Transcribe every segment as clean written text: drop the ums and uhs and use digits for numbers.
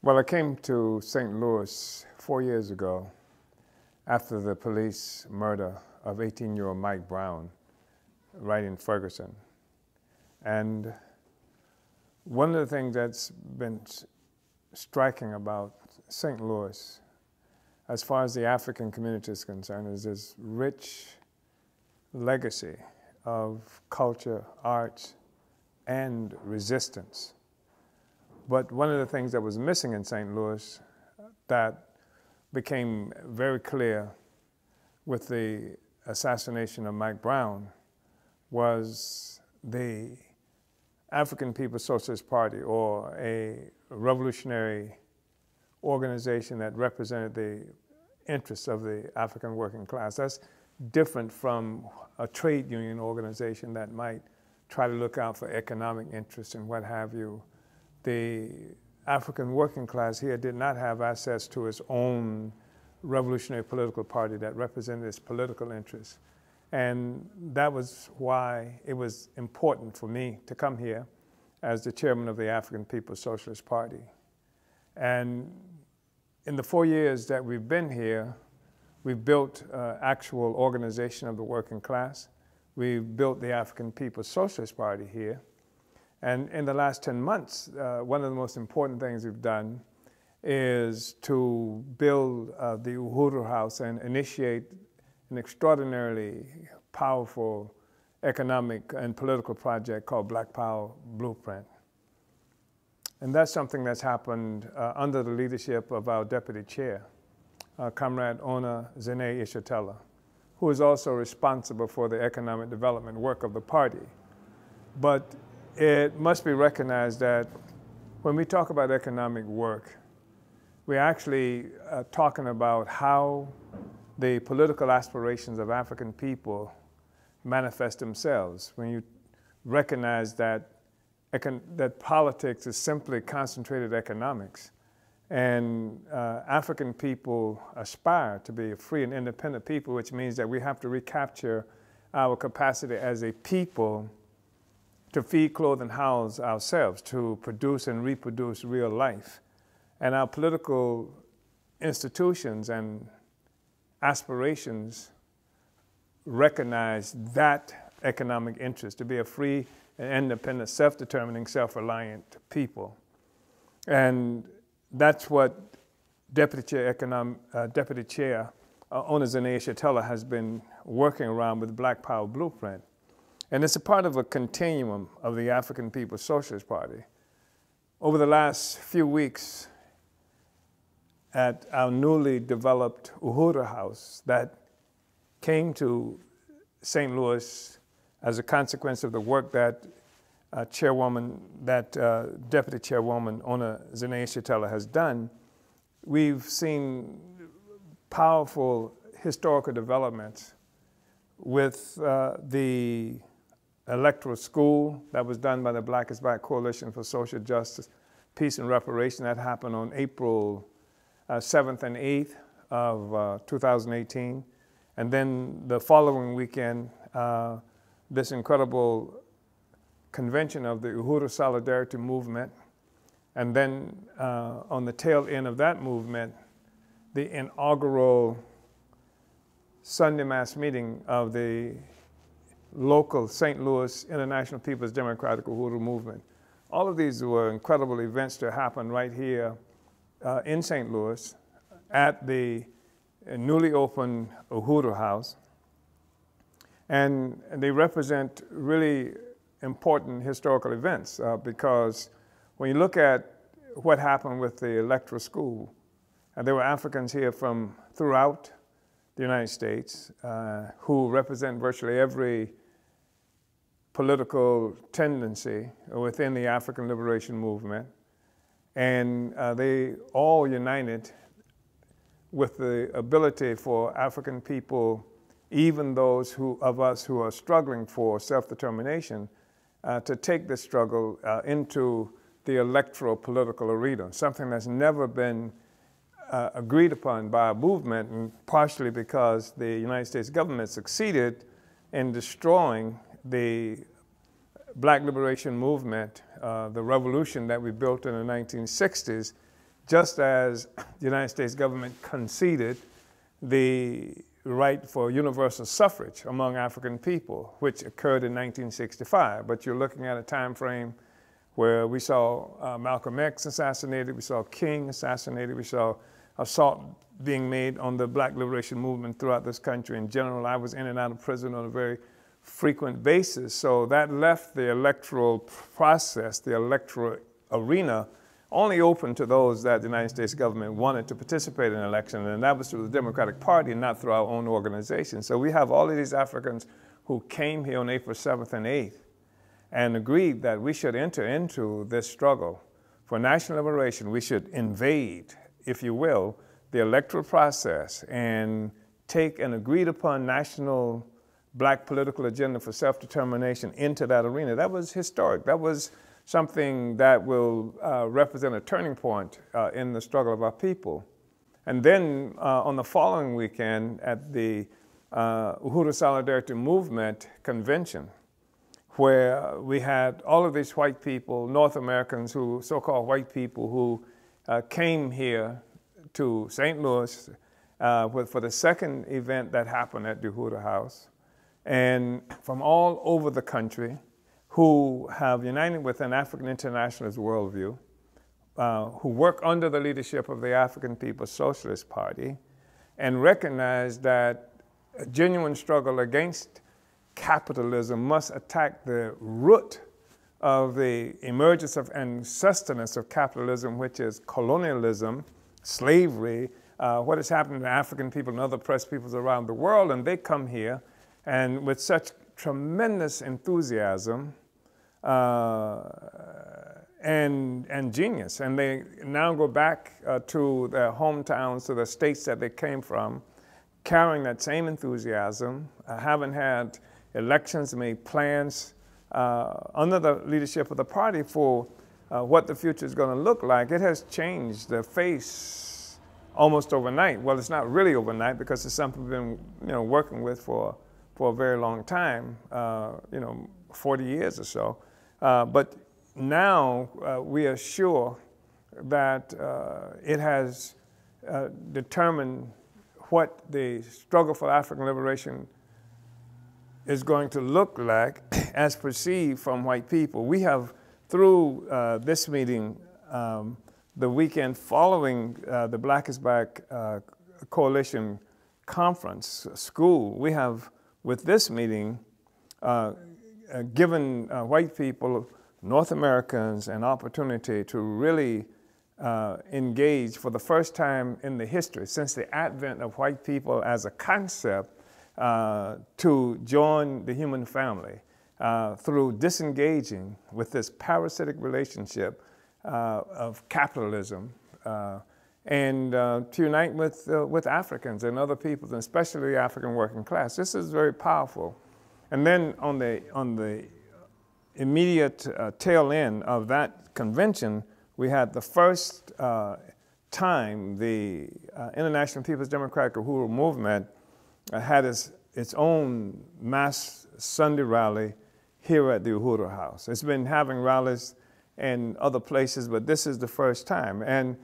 Well, I came to St. Louis 4 years ago after the police murder of 18-year-old Mike Brown right in Ferguson. And one of the things that's been striking about St. Louis, as far as the African community is concerned, is this rich legacy of culture, arts, and resistance. But one of the things that was missing in St. Louis that became very clear with the assassination of Mike Brown was the African People's Socialist Party, or a revolutionary organization that represented the interests of the African working class. That's different from a trade union organization that might try to look out for economic interests and what have you. The African working class here did not have access to its own revolutionary political party that represented its political interests. And that was why it was important for me to come here as the chairman of the African People's Socialist Party. And in the 4 years that we've been here, we've built actual organization of the working class. We've built the African People's Socialist Party here. And in the last 10 months, one of the most important things we've done is to build the Uhuru House and initiate an extraordinarily powerful economic and political project called Black Power Blueprint. And that's something that's happened under the leadership of our deputy chair, Comrade Ona Zene Ishatella, who is also responsible for the economic development work of the party. But it must be recognized that when we talk about economic work, we're actually talking about how the political aspirations of African people manifest themselves. When you recognize that politics is simply concentrated economics, and African people aspire to be a free and independent people, which means that we have to recapture our capacity as a people to feed, clothe, and house ourselves, to produce and reproduce real life. And our political institutions and aspirations recognize that economic interest, to be a free and independent, self-determining, self-reliant people. And that's what Deputy Chair Ona Zene Ishatella has been working around with Black Power Blueprint. And it's a part of a continuum of the African People's Socialist Party. Over the last few weeks at our newly developed Uhuru House that came to St. Louis as a consequence of the work that Deputy Chairwoman Ona Zene Ishatella has done, we've seen powerful historical developments with the electoral school that was done by the Black is Black Coalition for Social Justice, Peace and Reparation. That happened on April 7th and 8th of 2018. And then the following weekend, this incredible convention of the Uhuru Solidarity Movement. And then on the tail end of that movement, the inaugural Sunday mass meeting of the local St. Louis International People's Democratic Uhuru Movement. All of these were incredible events to happen right here in St. Louis at the newly opened Uhuru House. And they represent really important historical events because when you look at what happened with the electoral school, there were Africans here from throughout the United States who represent virtually every political tendency within the African liberation movement. And they all united with the ability for African people, even those of us who are struggling for self-determination, to take this struggle into the electoral political arena, something that's never been agreed upon by a movement, and partially because the United States government succeeded in destroying the Black liberation movement, the revolution that we built in the 1960s, just as the United States government conceded the right for universal suffrage among African people, which occurred in 1965. But you're looking at a time frame where we saw Malcolm X assassinated, we saw King assassinated, we saw assault being made on the Black liberation movement throughout this country in general. I was in and out of prison on a very frequent basis. So that left the electoral process, the electoral arena, only open to those that the United States government wanted to participate in an election, and that was through the Democratic Party, not through our own organization. So we have all of these Africans who came here on April 7th and 8th and agreed that we should enter into this struggle for national liberation. We should invade, if you will, the electoral process and take an agreed upon national Black political agenda for self-determination into that arena. That was historic. That was something that will represent a turning point in the struggle of our people. And then on the following weekend at the Uhuru Solidarity Movement Convention, where we had all of these white people, North Americans, who so-called white people who came here to St. Louis for the second event that happened at the Uhuru House, and from all over the country, who have united with an African internationalist worldview, who work under the leadership of the African People's Socialist Party, and recognize that a genuine struggle against capitalism must attack the root of the emergence of and sustenance of capitalism, which is colonialism, slavery, what has happened to African people and other oppressed peoples around the world. And they come here and with such tremendous enthusiasm and genius. And they now go back to their hometowns, to the states that they came from, carrying that same enthusiasm, haven't had elections, made plans under the leadership of the party for what the future is going to look like. It has changed the face almost overnight. Well, it's not really overnight because it's something we've been working with for a very long time, 40 years or so. But now we are sure that it has determined what the struggle for African liberation is going to look like as perceived from white people. We have, through this meeting, the weekend following the Black is Back Coalition Conference School, we have, with this meeting, given white people, North Americans, an opportunity to really engage for the first time in the history, since the advent of white people as a concept, to join the human family through disengaging with this parasitic relationship of capitalism and to unite with Africans and other peoples, and especially the African working class. This is very powerful. And then on the immediate tail end of that convention, we had the first time the International People's Democratic Uhuru Movement had its own mass Sunday rally here at the Uhuru House. It's been having rallies in other places, but this is the first time. And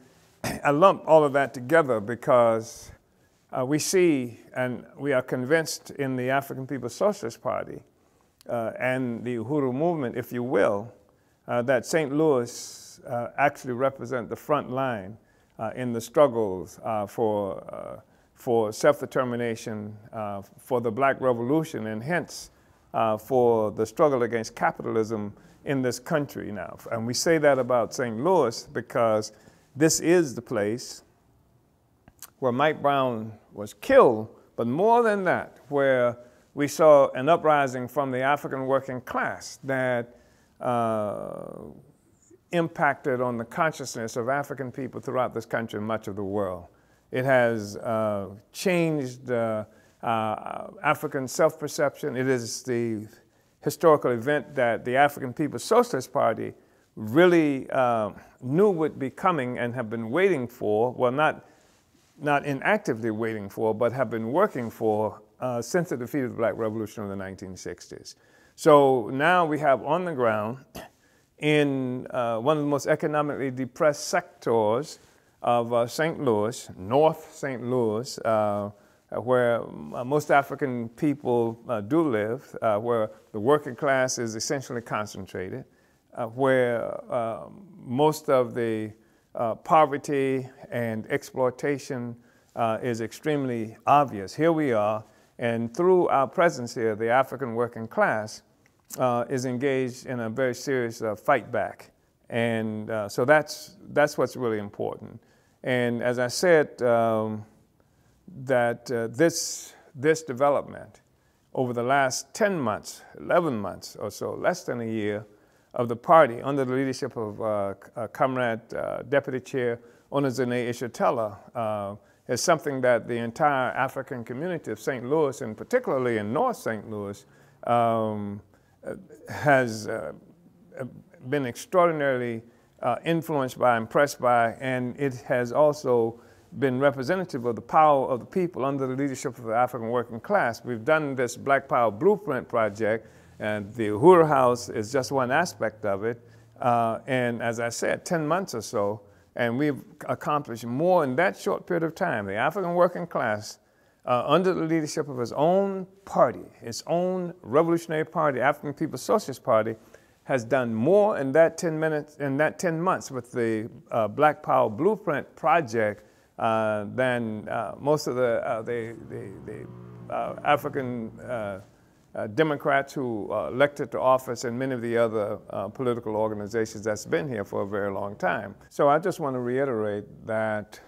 I lump all of that together because we see and we are convinced in the African People's Socialist Party and the Uhuru movement, if you will, that St. Louis actually represent the front line in the struggles for self-determination, for the Black Revolution, and hence for the struggle against capitalism in this country now. And we say that about St. Louis because this is the place where Mike Brown was killed, but more than that, where we saw an uprising from the African working class that impacted on the consciousness of African people throughout this country and much of the world. It has changed African self-perception. It is the historical event that the African People's Socialist Party really knew would be coming and have been waiting for, well, not inactively waiting for, but have been working for since the defeat of the Black Revolution in the 1960s. So now we have on the ground in one of the most economically depressed sectors of St. Louis, North St. Louis, where most African people do live, where the working class is essentially concentrated, where most of the poverty and exploitation is extremely obvious. Here we are, and through our presence here, the African working class is engaged in a very serious fight back. And so that's what's really important. And as I said, that this development over the last 10 months, 11 months or so, less than a year, of the party under the leadership of Comrade Deputy Chair Onozene Ishitella is something that the entire African community of St. Louis, and particularly in North St. Louis, has been extraordinarily influenced by, impressed by, and it has also been representative of the power of the people under the leadership of the African working class. We've done this Black Power Blueprint project, and the Uhuru House is just one aspect of it. And as I said, 10 months or so, and we've accomplished more in that short period of time. The African working class, under the leadership of its own party, its own revolutionary party, African People's Socialist Party, has done more in that 10 months with the Black Power Blueprint project than most of the African Democrats who elected to office and many of the other political organizations that's been here for a very long time. So I just want to reiterate that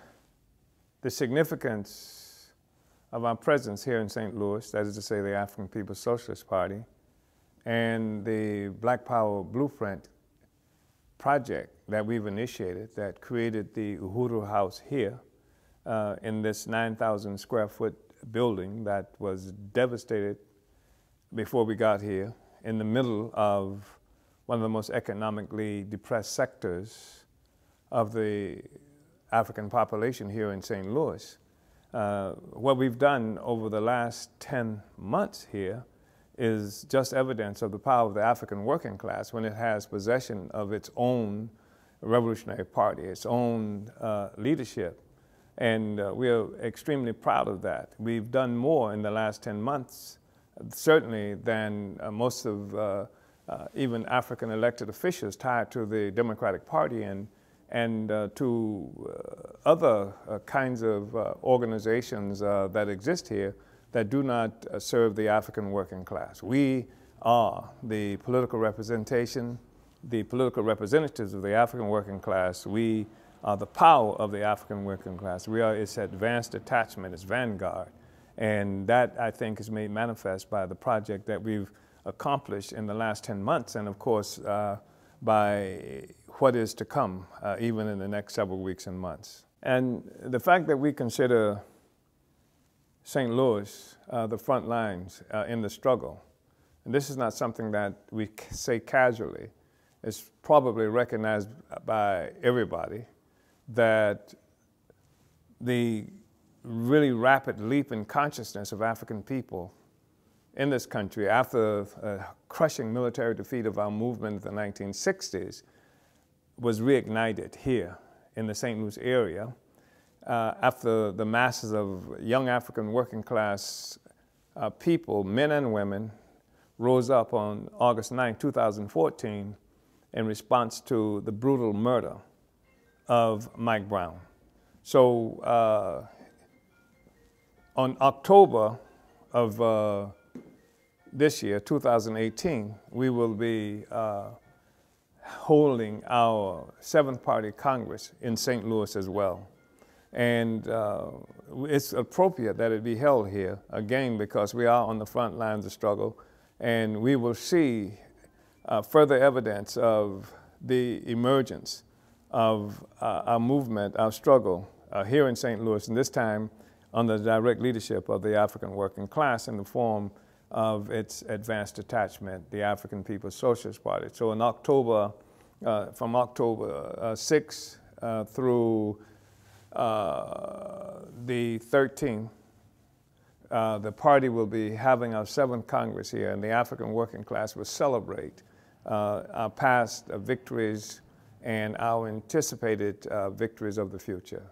the significance of our presence here in St. Louis, that is to say the African People's Socialist Party, and the Black Power Blueprint project that we've initiated that created the Uhuru House here in this 9,000 square foot building that was devastated before we got here, in the middle of one of the most economically depressed sectors of the African population here in St. Louis. What we've done over the last 10 months here is just evidence of the power of the African working class when it has possession of its own revolutionary party, its own leadership. And we are extremely proud of that. We've done more in the last 10 months certainly than most of even African elected officials tied to the Democratic Party and to other kinds of organizations that exist here that do not serve the African working class. We are the political representation, the political representatives of the African working class. We are the power of the African working class. We are its advanced detachment, its vanguard. And that, I think, is made manifest by the project that we've accomplished in the last 10 months, and of course, by what is to come, even in the next several weeks and months. And the fact that we consider St. Louis the front lines in the struggle, and this is not something that we say casually, it's probably recognized by everybody that the really rapid leap in consciousness of African people in this country after a crushing military defeat of our movement in the 1960s was reignited here in the St. Louis area after the masses of young African working class people, men and women, rose up on August 9, 2014 in response to the brutal murder of Mike Brown. So on October of this year, 2018, we will be holding our 7th Party Congress in St. Louis as well. And it's appropriate that it be held here, again, because we are on the front lines of struggle, and we will see further evidence of the emergence of our movement, our struggle here in St. Louis, and this time under the direct leadership of the African working class in the form of its advanced detachment, the African People's Socialist Party. So in October, from October 6 through the 13th, the party will be having our 7th Congress here, and the African working class will celebrate our past victories and our anticipated victories of the future.